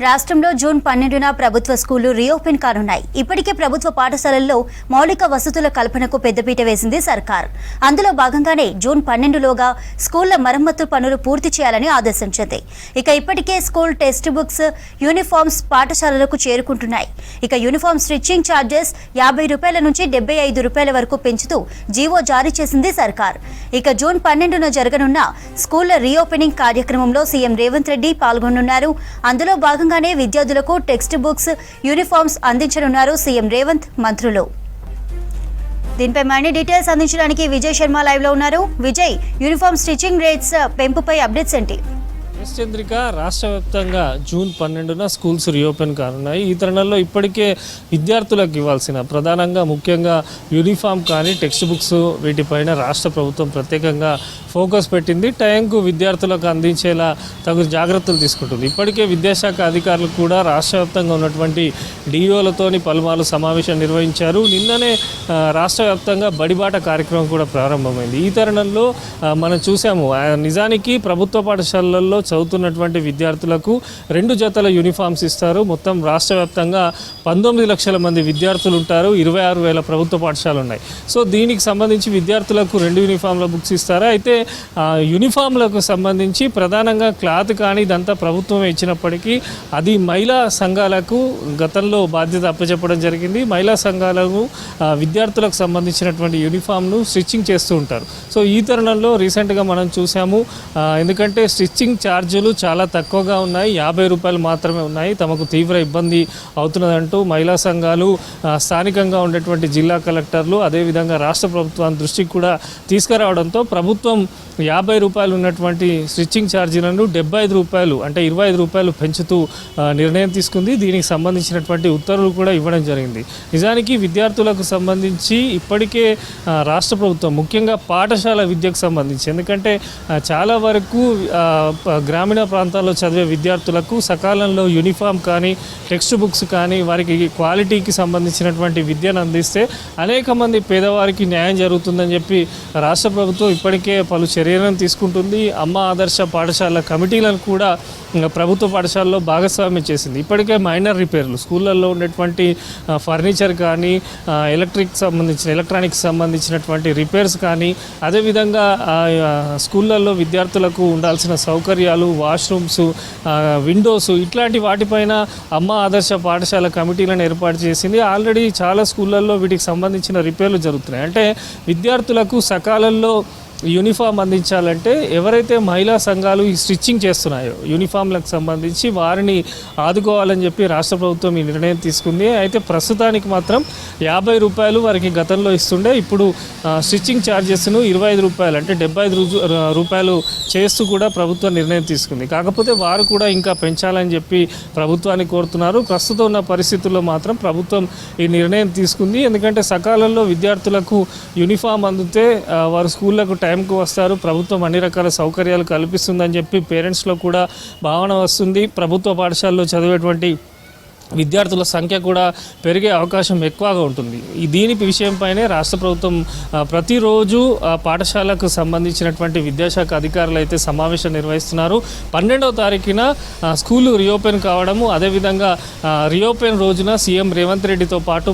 రాష్ట్రంలో జూన్ 12న ప్రభుత్వ స్కూళ్లు రీఓపెన్ కానున్నాయి. ఇప్పటికే ప్రభుత్వ పాఠశాలల్లో మౌలిక వసతుల కల్పనకు పెద్దపీట వేసింది సర్కార్. అందులో భాగంగానే జూన్ 12లోగా స్కూళ్ల మరమ్మతు పనులు పూర్తి చేయాలని ఆదేశించింది. ఇప్పటికే స్కూల్ టెక్స్ట్ బుక్స్, యూనిఫామ్స్ పాఠశాలలకు చేరుకుంటున్నాయి. యూనిఫామ్ స్టిచ్చింగ్ ఛార్జెస్ 50 రూపాయల నుంచి 75 రూపాయల వరకు పెంచుతూ జీవో జారీ చేసింది సర్కార్. జూన్ 12న జరగనున్న స్కూళ్ల రీఓపెనింగ్ కార్యక్రమంలో సీఎం రేవంత్ రెడ్డి పాల్గొనున్నారు. అందులో భాగంగానే విద్యార్థులకు టెక్స్ట్ బుక్స్, యూనిఫామ్స్ అందించనున్నారు సీఎం రేవంత్, మంత్రులు. దీనిపై మరిన్ని డీటెయిల్స్ అందించడానికి విజయ్ శర్మ లైవ్ లో ఉన్నారు. విజయ్, యూనిఫామ్ స్టిచ్చింగ్ రేట్స్ పెంపుపై అప్డేట్స్ ఏంటి? చంద్రిక, రాష్ట్ర వ్యాప్తంగా జూన్ 12న స్కూల్స్ రీఓపెన్ కానున్నాయి. ఈ తరుణంలో ఇప్పటికే విద్యార్థులకు ఇవ్వాల్సిన ప్రధానంగా ముఖ్యంగా యూనిఫామ్ కానీ టెక్స్ట్ బుక్స్ వీటిపైన రాష్ట్ర ప్రభుత్వం ప్రత్యేకంగా ఫోకస్ పెట్టింది. టైంకు విద్యార్థులకు అందించేలా తగు జాగ్రత్తలు తీసుకుంటుంది. ఇప్పటికే విద్యాశాఖ అధికారులు కూడా రాష్ట్ర వ్యాప్తంగా ఉన్నటువంటి డిఓలతోని పలుమార్లు సమావేశం నిర్వహించారు. నిన్ననే రాష్ట్ర వ్యాప్తంగా బడిబాట కార్యక్రమం కూడా ప్రారంభమైంది. ఈ తరుణంలో మనం చూసాము, నిజానికి ప్రభుత్వ పాఠశాలల్లో చదువుతున్నటువంటి విద్యార్థులకు 2 జతల యూనిఫామ్స్ ఇస్తారు. మొత్తం రాష్ట్ర వ్యాప్తంగా 19 లక్షల మంది విద్యార్థులు ఉంటారు. 26,000 ప్రభుత్వ పాఠశాలలు ఉన్నాయి. సో దీనికి సంబంధించి విద్యార్థులకు 2 యూనిఫామ్ల బుక్స్ ఇస్తారు. అయితే యూనిఫామ్లకు సంబంధించి ప్రధానంగా క్లాత్ కానీ ఇదంతా ప్రభుత్వమే ఇచ్చినప్పటికీ అది మహిళా సంఘాలకు గతంలో బాధ్యత అప్పచెప్పడం జరిగింది. మహిళా సంఘాలకు విద్యార్థులకు సంబంధించినటువంటి యూనిఫామ్ను స్టిచ్చింగ్ చేస్తూ ఉంటారు. సో ఈ తరుణంలో రీసెంట్గా మనం చూసాము, ఎందుకంటే స్టిచ్చింగ్ ఛార్జీలు చాలా తక్కువగా ఉన్నాయి, 50 రూపాయలు మాత్రమే ఉన్నాయి. తమకు తీవ్ర ఇబ్బంది అవుతున్నదంటూ మహిళా సంఘాలు స్థానికంగా ఉండేటువంటి జిల్లా కలెక్టర్లు అదేవిధంగా రాష్ట్ర ప్రభుత్వాన్ని దృష్టికి కూడా తీసుకురావడంతో ప్రభుత్వం 50 రూపాయలు ఉన్నటువంటి స్టిచ్చింగ్ ఛార్జీలను 75 రూపాయలు అంటే 25 రూపాయలు పెంచుతూ నిర్ణయం తీసుకుంది. దీనికి సంబంధించినటువంటి ఉత్తర్వులు కూడా ఇవ్వడం జరిగింది. నిజానికి విద్యార్థులకు సంబంధించి ఇప్పటికే రాష్ట్ర ప్రభుత్వం ముఖ్యంగా పాఠశాల విద్యకు సంబంధించి, ఎందుకంటే చాలా వరకు గ్రామీణ ప్రాంతాల్లో చదివే విద్యార్థులకు సకాలంలో యూనిఫామ్ కానీ టెక్స్ట్ బుక్స్ కానీ వారికి క్వాలిటీకి సంబంధించినటువంటి విద్యను అందిస్తే అనేక మంది పేదవారికి న్యాయం జరుగుతుందని చెప్పి రాష్ట్ర ప్రభుత్వం ఇప్పటికే పలు చర్యలను తీసుకుంటుంది. అమ్మ ఆదర్శ పాఠశాల కమిటీలను కూడా ప్రభుత్వ పాఠశాలలో భాగస్వామ్యం చేసింది. ఇప్పటికే మైనర్ రిపేర్లు, స్కూళ్ళల్లో ఉండేటువంటి ఫర్నిచర్ కానీ ఎలక్ట్రానిక్స్ సంబంధించినటువంటి రిపేర్స్ కానీ అదేవిధంగా స్కూళ్ళల్లో విద్యార్థులకు ఉండాల్సిన సౌకర్యాలు, వాష్రూమ్స్, విండోస్ ఇట్లాంటి వాటిపైన అమ్మ ఆదర్శ పాఠశాల కమిటీలను ఏర్పాటు చేసింది. ఆల్రెడీ చాలా స్కూళ్ళల్లో వీటికి సంబంధించిన రిపేర్లు జరుగుతున్నాయి. అంటే విద్యార్థులకు సకాలంలో యూనిఫామ్ అందించాలంటే ఎవరైతే మహిళా సంఘాలు ఈ స్టిచ్చింగ్ చేస్తున్నాయో యూనిఫామ్లకు సంబంధించి వారిని ఆదుకోవాలని చెప్పి రాష్ట్ర ప్రభుత్వం ఈ నిర్ణయం తీసుకుంది. అయితే ప్రస్తుతానికి మాత్రం 50 రూపాయలు వారికి గతంలో ఇస్తుండే, ఇప్పుడు స్టిచ్చింగ్ ఛార్జెస్ను 25 రూపాయలు అంటే 75 రూపాయలు చేస్తూ కూడా ప్రభుత్వం నిర్ణయం తీసుకుంది. కాకపోతే వారు కూడా ఇంకా పెంచాలని చెప్పి ప్రభుత్వాన్ని కోరుతున్నారు. ప్రస్తుతం ఉన్న పరిస్థితుల్లో మాత్రం ప్రభుత్వం ఈ నిర్ణయం తీసుకుంది. ఎందుకంటే సకాలంలో విద్యార్థులకు యూనిఫామ్ అందితే వారు స్కూళ్ళకు టైంకు వస్తారు, ప్రభుత్వం అన్ని రకాల సౌకర్యాలు కల్పిస్తుందని చెప్పి పేరెంట్స్లో కూడా భావన వస్తుంది. ప్రభుత్వ పాఠశాలలో చదివేటువంటి విద్యార్థుల సంఖ్య కూడా పెరిగే అవకాశం ఎక్కువగా ఉంటుంది. దీని విషయంపైనే రాష్ట్ర ప్రభుత్వం ప్రతిరోజు పాఠశాలకు సంబంధించినటువంటి విద్యాశాఖ అధికారులు అయితే సమావేశం నిర్వహిస్తున్నారు. 12వ తారీఖున స్కూలు రీఓపెన్ కావడము, అదేవిధంగా రీఓపెన్ రోజున సీఎం రేవంత్ రెడ్డితో పాటు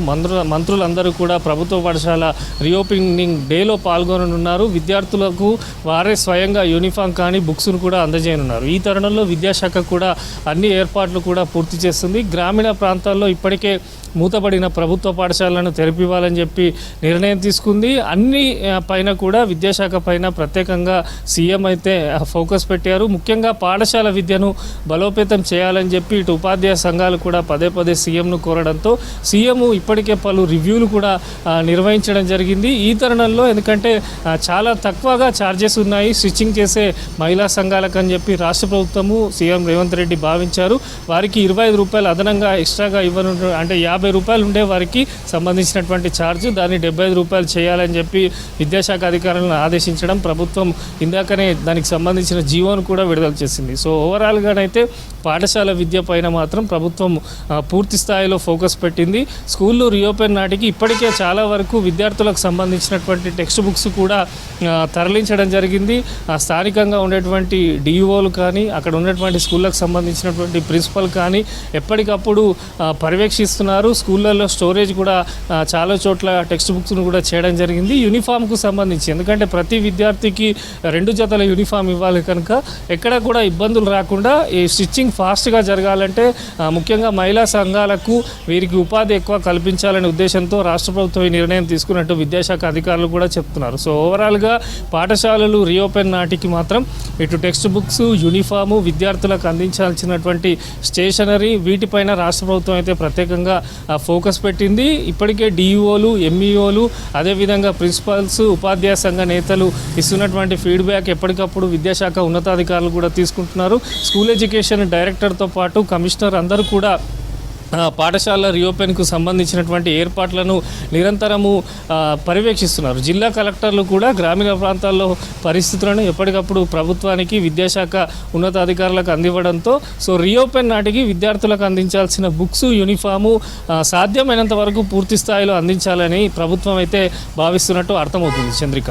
మంత్రులందరూ కూడా ప్రభుత్వ పాఠశాల రీఓపెనింగ్ డేలో పాల్గొననున్నారు. విద్యార్థులకు వారే స్వయంగా యూనిఫామ్ కానీ బుక్స్ను కూడా అందజేయనున్నారు. ఈ తరుణంలో విద్యాశాఖ కూడా అన్ని ఏర్పాట్లు కూడా పూర్తి చేస్తుంది. గ్రామీణ ప్రాంతాల్లో ఇప్పటికే మూతపడిన ప్రభుత్వ పాఠశాలను తెరిపివ్వాలని చెప్పి నిర్ణయం తీసుకుంది. అన్ని పైన కూడా విద్యాశాఖ పైన ప్రత్యేకంగా సీఎం అయితే ఫోకస్ పెట్టారు. ముఖ్యంగా పాఠశాల విద్యను బలోపేతం చేయాలని చెప్పి ఇటు ఉపాధ్యాయ సంఘాలు కూడా పదే సీఎంను కోరడంతో సీఎం ఇప్పటికే పలు రివ్యూలు కూడా నిర్వహించడం జరిగింది. ఈ తరుణంలో ఎందుకంటే చాలా తక్కువగా ఛార్జెస్ ఉన్నాయి స్టిచ్చింగ్ చేసే మహిళా సంఘాలకు అని చెప్పి రాష్ట్ర ప్రభుత్వము సీఎం రేవంత్ రెడ్డి భావించారు. వారికి 25 రూపాయలు అదనంగా ఎక్స్ట్రాగా ఇవ్వను, అంటే రూపాయలు ఉండే వారికి సంబంధించినటువంటి ఛార్జ్ దాన్ని 75 రూపాయలు చేయాలని చెప్పి విద్యాశాఖ అధికారులను ఆదేశించడం ప్రభుత్వం ఇందాకనే దానికి సంబంధించిన జీవోను కూడా విడుదల చేసింది. సో ఓవరాల్గానైతే పాఠశాల విద్య పైన మాత్రం ప్రభుత్వం పూర్తి స్థాయిలో ఫోకస్ పెట్టింది. స్కూళ్ళు రీఓపెన్ నాటికి ఇప్పటికే చాలా వరకు విద్యార్థులకు సంబంధించినటువంటి టెక్స్ట్ బుక్స్ కూడా తరలించడం జరిగింది. స్థానికంగా ఉండేటువంటి డిఈఓలు కానీ అక్కడ ఉన్నటువంటి స్కూళ్ళకు సంబంధించినటువంటి ప్రిన్సిపల్ కానీ ఎప్పటికప్పుడు పర్యవేక్షిస్తున్నారు. స్కూళ్ళల్లో స్టోరేజ్ కూడా చాలా చోట్ల టెక్స్ట్ బుక్స్ను కూడా చేయడం జరిగింది. యూనిఫామ్కు సంబంధించి ఎందుకంటే ప్రతి విద్యార్థికి 2 జతల యూనిఫామ్ ఇవ్వాలి కనుక ఎక్కడ కూడా ఇబ్బందులు రాకుండా ఈ స్టిచ్చింగ్ ఫాస్ట్గా జరగాలంటే ముఖ్యంగా మహిళా సంఘాలకు వీరికి ఉపాధి ఎక్కువ కల్పించాలనే ఉద్దేశంతో రాష్ట్ర ప్రభుత్వం ఈ నిర్ణయం తీసుకున్నట్టు విద్యాశాఖ అధికారులు కూడా చెప్తున్నారు. సో ఓవరాల్గా పాఠశాలలు రీఓపెన్ నాటికి మాత్రం ఇటు టెక్స్ట్ బుక్స్, యూనిఫాము, విద్యార్థులకు అందించాల్సినటువంటి స్టేషనరీ వీటిపైన రాష్ట్ర ప్రభుత్వం అయితే ప్రత్యేకంగా ఫోకస్ పెట్టింది. ఇప్పటికే డిఈఓలు, ఎంఈఓలు అదేవిధంగా ప్రిన్సిపల్స్, ఉపాధ్యాయ సంఘ నేతలు ఇస్తున్నటువంటి ఫీడ్బ్యాక్ ఎప్పటికప్పుడు విద్యాశాఖ ఉన్నతాధికారులు కూడా తీసుకుంటున్నారు. స్కూల్ ఎడ్యుకేషన్ డైరెక్టర్తో పాటు కమిషనర్ అందరూ కూడా పాఠశాల రీఓపెన్కు సంబంధించినటువంటి ఏర్పాట్లను నిరంతరము పర్యవేక్షిస్తున్నారు. జిల్లా కలెక్టర్లు కూడా గ్రామీణ ప్రాంతాల్లో పరిస్థితులను ఎప్పటికప్పుడు ప్రభుత్వానికి విద్యాశాఖ ఉన్నతాధికారులకు అందివ్వడంతో సో రీఓపెన్ నాటికి విద్యార్థులకు అందించాల్సిన బుక్స్, యూనిఫాము సాధ్యమైనంత వరకు పూర్తి స్థాయిలో అందించాలని ప్రభుత్వం అయితే భావిస్తున్నట్టు అర్థమవుతుంది. చంద్రిక.